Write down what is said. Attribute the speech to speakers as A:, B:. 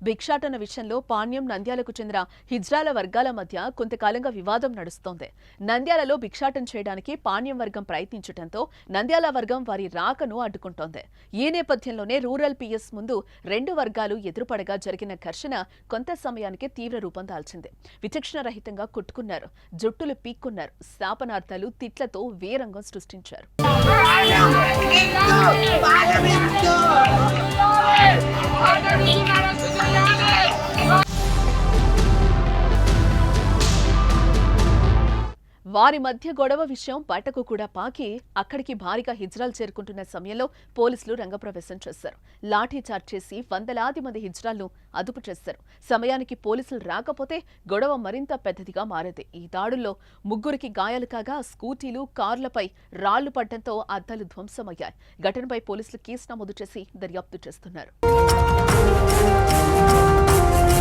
A: భిక్షాటన విషయంలో పాణ్యం నంద్యాలకు చెందిన హిజ్రాల వర్గాల మధ్య కొంతకాలంగా వివాదం నడుస్తోంది. నంద్యాలలో భిక్షాటన చేయడానికి పాణ్యం వర్గం ప్రయత్నించడంతో నంద్యాల వర్గం వారి రాకను అడ్డుకుంటోంది. ఈ నేపథ్యంలోనే రూరల్ పిఎస్ ముందు రెండు వర్గాలు ఎదురుపడగా జరిగిన ఘర్షణ కొంత సమయానికి తీవ్ర రూపం దాల్చింది. విచక్షణ రహితంగా కొట్టుకున్నారు, జుట్టులు పీక్కున్నారు, శాపనార్థాలు, తిట్లతో వీరంగం సృష్టించారు. వారి మధ్య గొడవ విషయం బయటకు కూడా పాకి అక్కడికి భారీగా హిజ్రాలు చేరుకుంటున్న సమయంలో పోలీసులు రంగప్రవేశం చేశారు. లాఠీ చార్జ్ చేసి వందలాది మంది హిజ్రాలను అదుపు చేశారు. సమయానికి పోలీసులు రాకపోతే గొడవ మరింత పెద్దదిగా మారేది. ఈ దాడుల్లో ముగ్గురికి గాయాలు కాగా స్కూటీలు, కార్లపై రాళ్లు పడడంతో అద్దాలు ధ్వంసమయ్యాయి. ఘటనపై పోలీసులు కేసు నమోదు చేసి దర్యాప్తు చేస్తున్నారు.